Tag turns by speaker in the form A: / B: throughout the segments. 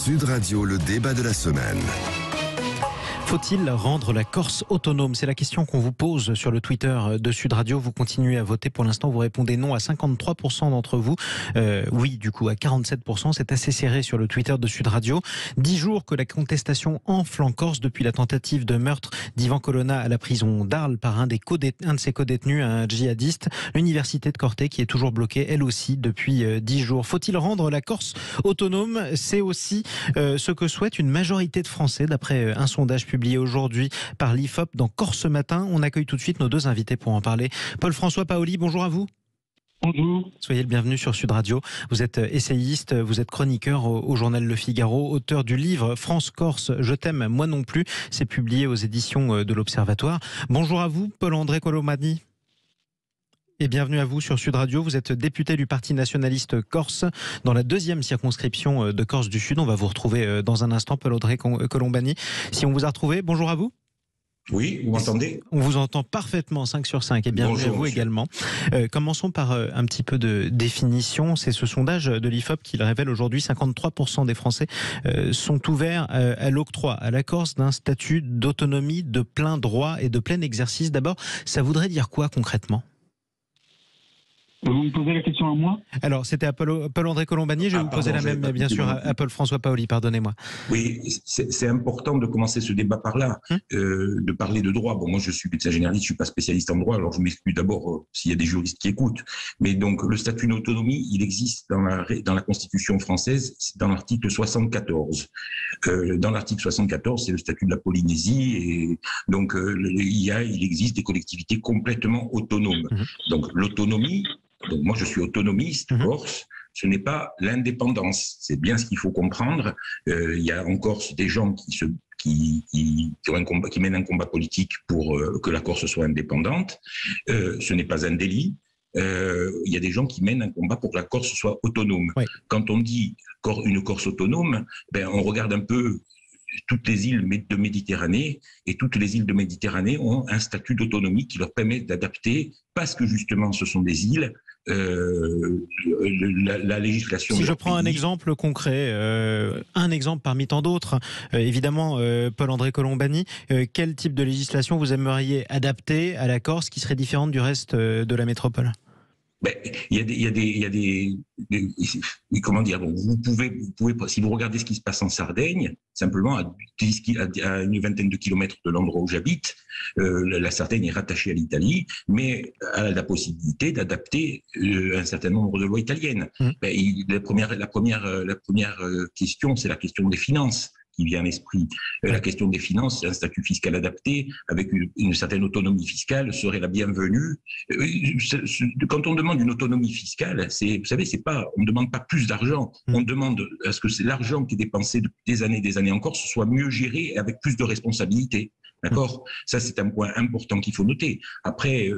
A: Sud Radio, le débat de la semaine.
B: Faut-il rendre la Corse autonome? C'est la question qu'on vous pose sur le Twitter de Sud Radio. Vous continuez à voter. Pour l'instant, vous répondez non à 53% d'entre vous. Oui, du coup, à 47%. C'est assez serré sur le Twitter de Sud Radio. 10 jours que la contestation enfle en Corse depuis la tentative de meurtre d'Ivan Colonna à la prison d'Arles par un de ses codétenus, un djihadiste. L'université de Corte qui est toujours bloquée, elle aussi, depuis 10 jours. Faut-il rendre la Corse autonome? C'est aussi ce que souhaite une majorité de Français, d'après un sondage publié aujourd'hui par l'IFOP dans Corse Matin. On accueille tout de suite nos deux invités pour en parler. Paul-François Paoli, bonjour à vous.
C: Bonjour.
B: Soyez le bienvenu sur Sud Radio. Vous êtes essayiste, vous êtes chroniqueur au journal Le Figaro, auteur du livre France-Corse, je t'aime, moi non plus. C'est publié aux éditions de l'Observatoire. Bonjour à vous, Paul-André Colombani. Et bienvenue à vous sur Sud Radio. Vous êtes député du Parti nationaliste corse dans la 2e circonscription de Corse du Sud. On va vous retrouver dans un instant, Paul-André Colombani. Si on vous a retrouvé, bonjour à vous.
D: Oui, vous m'entendez?
B: On vous entend parfaitement, 5 sur 5, et bienvenue
D: Bonjour,
B: à vous
D: monsieur.
B: également. Commençons par un petit peu de définition. C'est ce sondage de l'IFOP qui le révèle aujourd'hui. 53% des Français sont ouverts à l'octroi à la Corse d'un statut d'autonomie de plein droit et de plein exercice. D'abord, ça voudrait dire quoi concrètement ?
C: Vous me posez la question à moi?
B: Alors, c'était à Paul-André Colombani. Je vais vous poser la même, bien sûr, à Paul-François Paoli, pardonnez-moi.
D: Oui, c'est important de commencer ce débat par là, de parler de droit. Bon, moi, je suis médecin généraliste, je suis pas spécialiste en droit, alors je m'excuse d'abord s'il y a des juristes qui écoutent. Mais donc, le statut d'autonomie, il existe dans la Constitution française, dans l'article 74. Dans l'article 74, c'est le statut de la Polynésie, et donc il existe des collectivités complètement autonomes. Donc, l'autonomie. Donc moi, je suis autonomiste corse. Ce n'est pas l'indépendance. C'est bien ce qu'il faut comprendre. Il y a en Corse des gens qui mènent un combat politique pour que la Corse soit indépendante. Ce n'est pas un délit. Il y a des gens qui mènent un combat pour que la Corse soit autonome. Oui. Quand on dit une Corse autonome, on regarde un peu toutes les îles de Méditerranée, et toutes les îles de Méditerranée ont un statut d'autonomie qui leur permet d'adapter, parce que justement ce sont des îles, la législation.
B: Si je prends un exemple concret, un exemple parmi tant d'autres, évidemment, Paul-André Colombani, quel type de législation vous aimeriez adapter à la Corse qui serait différente du reste de la métropole ?
D: Il y a des comment dire, donc vous pouvez, si vous regardez ce qui se passe en Sardaigne, simplement à une vingtaine de kilomètres de l'endroit où j'habite, la Sardaigne est rattachée à l'Italie, mais a la possibilité d'adapter un certain nombre de lois italiennes. La première question, c'est la question des finances qui vient à l'esprit. La question des finances, un statut fiscal adapté avec une certaine autonomie fiscale serait la bienvenue. Quand on demande une autonomie fiscale, vous savez, on ne demande pas plus d'argent. On demande à ce que l'argent qui est dépensé depuis des années en Corse soit mieux géré et avec plus de responsabilité. D'accord ? Ça, c'est un point important qu'il faut noter. Après,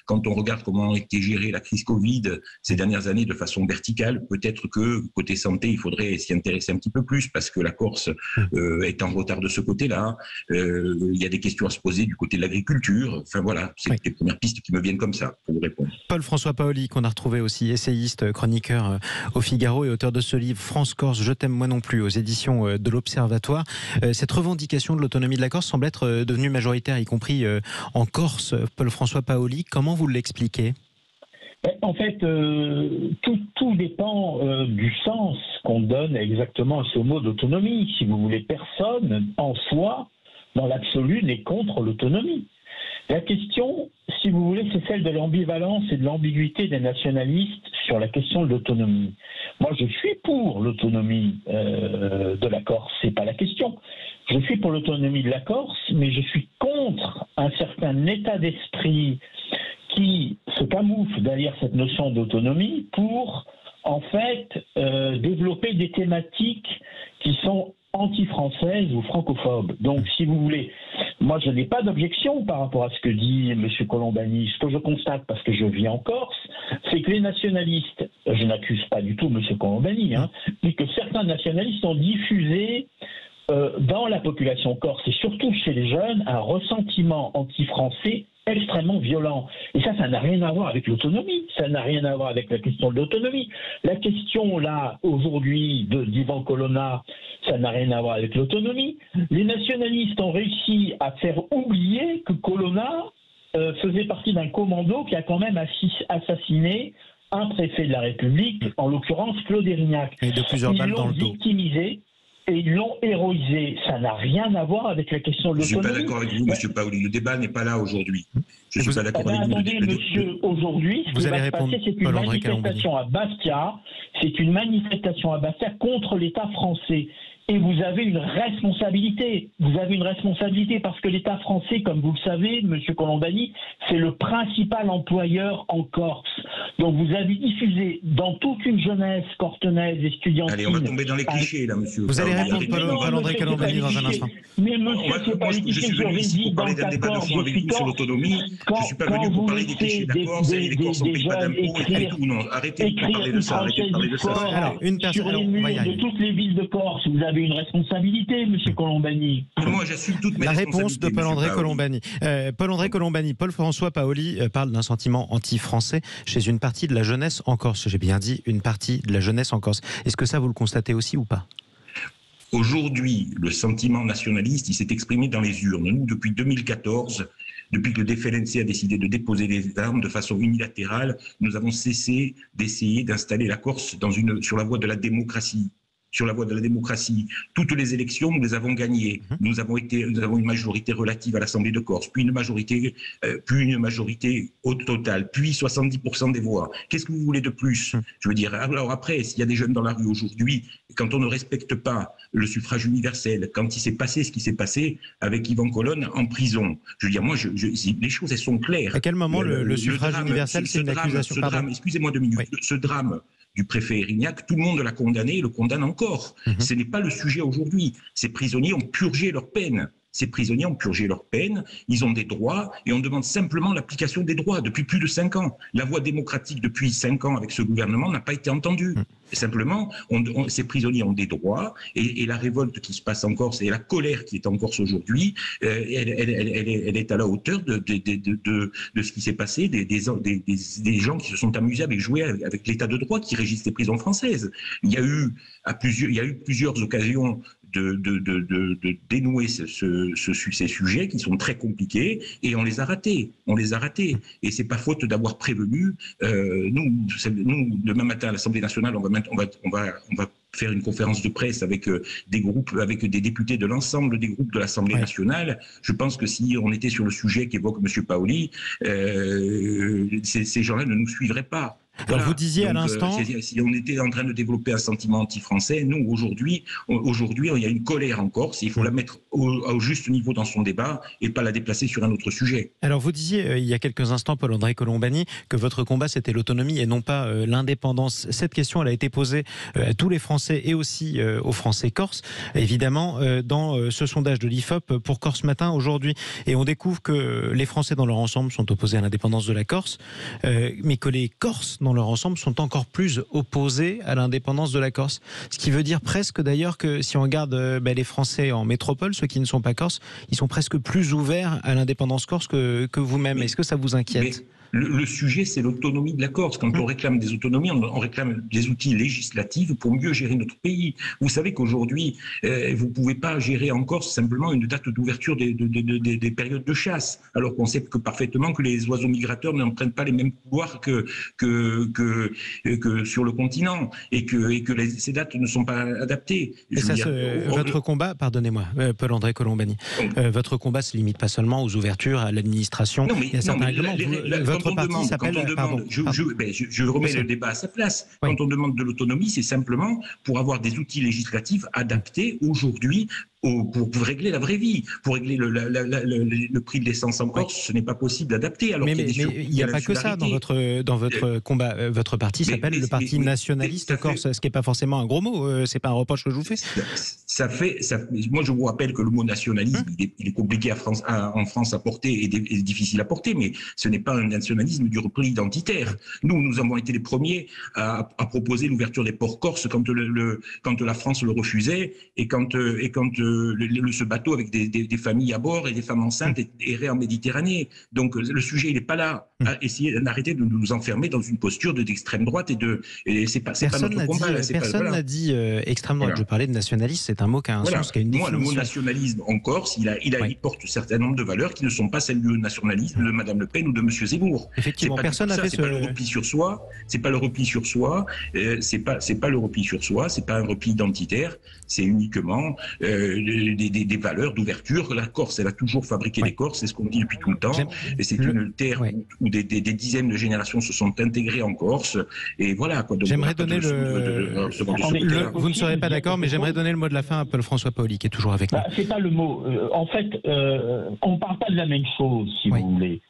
D: quand on regarde comment a été gérée la crise Covid ces dernières années de façon verticale, peut-être que côté santé, il faudrait s'y intéresser un petit peu plus parce que la Corse est en retard de ce côté-là. Il y a des questions à se poser du côté de l'agriculture. Enfin voilà, c'est les premières pistes qui me viennent comme ça pour vous répondre.
B: Paul-François Paoli, qu'on a retrouvé aussi essayiste, chroniqueur au Figaro et auteur de ce livre France-Corse, je t'aime moi non plus, aux éditions de l'Observatoire. Cette revendication de l'autonomie de la Corse semble être devenue majoritaire, y compris en Corse. Paul-François Paoli, comment vous l'expliquez ?
C: En fait, tout dépend du sens qu'on donne exactement à ce mot d'autonomie. Si vous voulez, personne en soi, dans l'absolu, n'est contre l'autonomie. La question, si vous voulez, c'est celle de l'ambivalence et de l'ambiguïté des nationalistes sur la question de l'autonomie. Moi, je suis pour l'autonomie de la Corse, c'est pas la question. Je suis pour l'autonomie de la Corse, mais je suis contre un certain état d'esprit qui se camoufle derrière cette notion d'autonomie pour, en fait, développer des thématiques qui sont anti-françaises ou francophobes. Donc, si vous voulez, moi, je n'ai pas d'objection par rapport à ce que dit M. Colombani. Ce que je constate, parce que je vis en Corse, c'est que les nationalistes, je n'accuse pas du tout M. Colombani, mais que certains nationalistes ont diffusé dans la population corse et surtout chez les jeunes un ressentiment anti-français extrêmement violent. Et ça n'a rien à voir avec l'autonomie, ça n'a rien à voir avec la question de l'autonomie. La question, là, aujourd'hui, d'Ivan Colonna, ça ça n'a rien à voir avec l'autonomie. Les nationalistes ont réussi à faire oublier que Colonna faisait partie d'un commando qui a quand même assassiné un préfet de la République, en l'occurrence Claude Érignac.
B: Et de plusieurs balles dans le dos.
C: Ils l'ont victimisé et ils l'ont héroïsé. Ça n'a rien à voir avec la question de l'autonomie.
D: Je ne suis pas d'accord avec vous, M. Paoli. Le débat n'est pas là aujourd'hui. Je ne suis pas d'accord avec vous.
C: Attendez, monsieur, aujourd'hui, ce qui va se passer, c'est une manifestation à Bastia. C'est une manifestation à Bastia contre l'État français. Et vous avez une responsabilité. Vous avez une responsabilité parce que l'État français, comme vous le savez, M. Colombani, c'est le principal employeur en Corse. Donc vous avez diffusé dans toute une jeunesse cortenaise, estudiantine...
D: Allez, on va tomber dans les clichés, là, monsieur.
B: Vous allez répondre, Paul-André Colombani, dans un instant.
C: Mais monsieur, c'est pas les clichés.
D: Je suis venu ici pour parler d'un débat de fond avec vous sur l'autonomie. Je ne suis pas venu pour parler des clichés de la Corse et les Corses ne payent pas d'impôts et tout. Non, arrêtez de parler de ça. Arrêtez de parler de ça.
B: Alors, une personne...
C: Sur les murs de toutes les villes de Corse, vous avez une responsabilité, M. Colombani.
D: Moi, j'assume toutes mes
B: La réponse
D: responsabilités.
B: de Paul-André Colombani. Paul-André Colombani, Paul-François Paoli parle d'un sentiment anti-français chez une partie de la jeunesse en Corse. J'ai bien dit une partie de la jeunesse en Corse. Est-ce que ça, vous le constatez aussi ou pas ?
D: Aujourd'hui, le sentiment nationaliste, il s'est exprimé dans les urnes. Nous, depuis 2014, depuis que le DFLNC a décidé de déposer les armes de façon unilatérale, nous avons cessé d'essayer d'installer la Corse sur la voie de la démocratie. Sur la voie de la démocratie. Toutes les élections, nous les avons gagnées. Nous avons une majorité relative à l'Assemblée de Corse, puis une majorité au total, puis 70% des voix. Qu'est-ce que vous voulez de plus ? Je veux dire, alors après, s'il y a des jeunes dans la rue aujourd'hui, quand on ne respecte pas le suffrage universel, quand il s'est passé ce qui s'est passé avec Yvan Colonne en prison, je veux dire, moi, les choses, elles sont claires.
B: À quel moment le suffrage universel, c'est une accusation ?
D: Excusez-moi 2 minutes. Oui. Ce drame du préfet Érignac, tout le monde l'a condamné et le condamne encore. Ce n'est pas le sujet aujourd'hui. Ces prisonniers ont purgé leur peine. Ces prisonniers ont purgé leur peine, ils ont des droits et on demande simplement l'application des droits depuis plus de 5 ans. La voie démocratique depuis 5 ans avec ce gouvernement n'a pas été entendue. Et simplement, ces prisonniers ont des droits et la révolte qui se passe en Corse et la colère qui est en Corse aujourd'hui, elle est à la hauteur de ce qui s'est passé, des gens qui se sont amusés avec jouer avec l'état de droit qui régisse les prisons françaises. Il y a eu plusieurs occasions de dénouer ces sujets qui sont très compliqués et on les a ratés. Et c'est pas faute d'avoir prévenu. Nous, demain matin à l'Assemblée nationale, on va faire une conférence de presse avec des groupes, avec des députés de l'ensemble des groupes de l'Assemblée nationale. Je pense que si on était sur le sujet qu'évoque M. Paoli, ces gens-là ne nous suivraient pas.
B: Alors vous disiez à l'instant...
D: si on était en train de développer un sentiment anti-français, nous, aujourd'hui, il y a une colère en Corse et il faut la mettre au juste niveau dans son débat et pas la déplacer sur un autre sujet.
B: Alors vous disiez il y a quelques instants, Paul-André Colombani, que votre combat c'était l'autonomie et non pas l'indépendance. Cette question, elle a été posée à tous les Français et aussi aux Français corses, évidemment, dans ce sondage de l'IFOP pour Corse Matin aujourd'hui. Et on découvre que les Français dans leur ensemble sont opposés à l'indépendance de la Corse, mais que les Corses dans leur ensemble sont encore plus opposés à l'indépendance de la Corse. Ce qui veut dire presque d'ailleurs que si on regarde les Français en métropole, ceux qui ne sont pas corses, ils sont presque plus ouverts à l'indépendance corse que vous-même. Est-ce que ça vous inquiète ?
D: Le sujet, c'est l'autonomie de la Corse. Quand on réclame des autonomies, on réclame des outils législatifs pour mieux gérer notre pays. Vous savez qu'aujourd'hui, vous ne pouvez pas gérer en Corse simplement une date d'ouverture des périodes de chasse, alors qu'on sait parfaitement que les oiseaux migrateurs n'empruntent pas les mêmes couloirs que sur le continent et que ces dates ne sont pas adaptées.
B: Votre combat, pardonnez-moi, Paul-André Colombani, votre combat ne se limite pas seulement aux ouvertures à l'administration. Il y a certains règlements.
D: Je remets le débat à sa place. Oui. Quand on demande de l'autonomie, c'est simplement pour avoir des outils législatifs adaptés aujourd'hui pour régler la vraie vie. Pour régler le prix de l'essence en Corse, ce n'est pas possible d'adapter. Alors
B: mais il n'y a pas que ça dans votre combat. Votre parti s'appelle le Parti nationaliste corse, ce qui n'est pas forcément un gros mot. C'est pas un reproche que je vous fais.
D: Moi, je vous rappelle que le mot nationalisme, il est compliqué en France à porter et difficile à porter, mais ce n'est pas un nationalisme du repli identitaire. Nous avons été les premiers à proposer l'ouverture des ports corses quand la France le refusait et quand ce bateau avec des familles à bord et des femmes enceintes erraient en Méditerranée. Donc le sujet, il n'est pas là. Essayez d'arrêter de nous enfermer dans une posture d'extrême droite et c'est pas notre combat.
B: Personne n'a dit extrême droite. Voilà. Je parlais de nationaliste, c'est un mot qui a un sens, qui a une définition.
D: Moi, le mot nationalisme en Corse, il porte un certain nombre de valeurs qui ne sont pas celles du nationalisme de Mme Le Pen ou de M. Zemmour.
B: Effectivement, personne n'a fait
D: ce... C'est pas le repli sur soi, c'est pas le repli sur soi, c'est pas le repli sur soi, c'est pas un repli identitaire, c'est uniquement des valeurs d'ouverture. La Corse, elle a toujours fabriqué des Corses, c'est ce qu'on dit depuis tout le temps, et c'est une terre où des dizaines de générations se sont intégrées en Corse, et voilà.
B: J'aimerais donner vous ne serez pas d'accord, mais j'aimerais donner le mot de la fin à Paul-François Paoli, qui est toujours avec nous.
C: C'est pas le mot. En fait, on ne parle pas de la même chose, si vous voulez.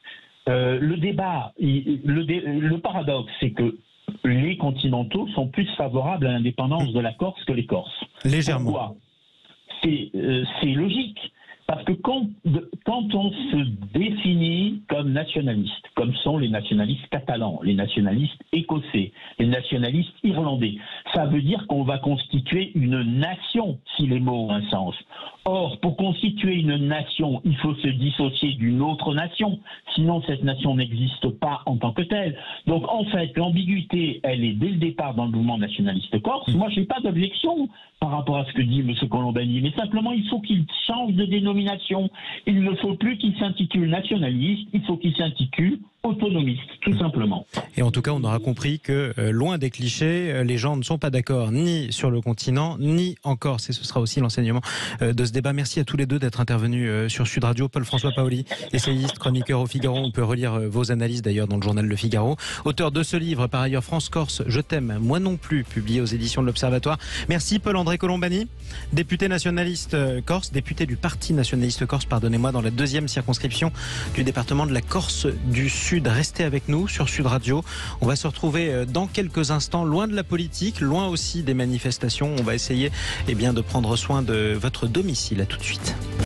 C: Le débat, le paradoxe, c'est que les continentaux sont plus favorables à l'indépendance de la Corse que les Corses.
B: Légèrement.
C: Pourquoi ? C'est logique. Parce que quand on se définit comme nationaliste, comme sont les nationalistes catalans, les nationalistes écossais, les nationalistes irlandais, ça veut dire qu'on va constituer une nation, si les mots ont un sens. Or, pour constituer une nation, il faut se dissocier d'une autre nation, sinon cette nation n'existe pas en tant que telle. Donc en fait, l'ambiguïté, elle est dès le départ dans le mouvement nationaliste corse. Moi, je n'ai pas d'objection par rapport à ce que dit M. Colombani, mais simplement il faut qu'il change de dénomination. Il ne faut plus qu'il s'intitule nationaliste, il faut qu'il s'intitule autonomiste, tout simplement.
B: Et en tout cas, on aura compris que, loin des clichés, les gens ne sont pas d'accord ni sur le continent, ni en Corse. Et ce sera aussi l'enseignement de ce débat. Merci à tous les deux d'être intervenus sur Sud Radio. Paul-François Paoli, essayiste, chroniqueur au Figaro. On peut relire vos analyses d'ailleurs dans le journal Le Figaro. Auteur de ce livre, par ailleurs, France-Corse, je t'aime, moi non plus, publié aux éditions de l'Observatoire. Merci Paul-André Colombani, député nationaliste corse, député du Parti nationaliste corse, pardonnez-moi, dans la 2e circonscription du département de la Corse du Sud. Restez avec nous sur Sud Radio. On va se retrouver dans quelques instants, loin de la politique, loin aussi des manifestations. On va essayer de prendre soin de votre domicile. À tout de suite.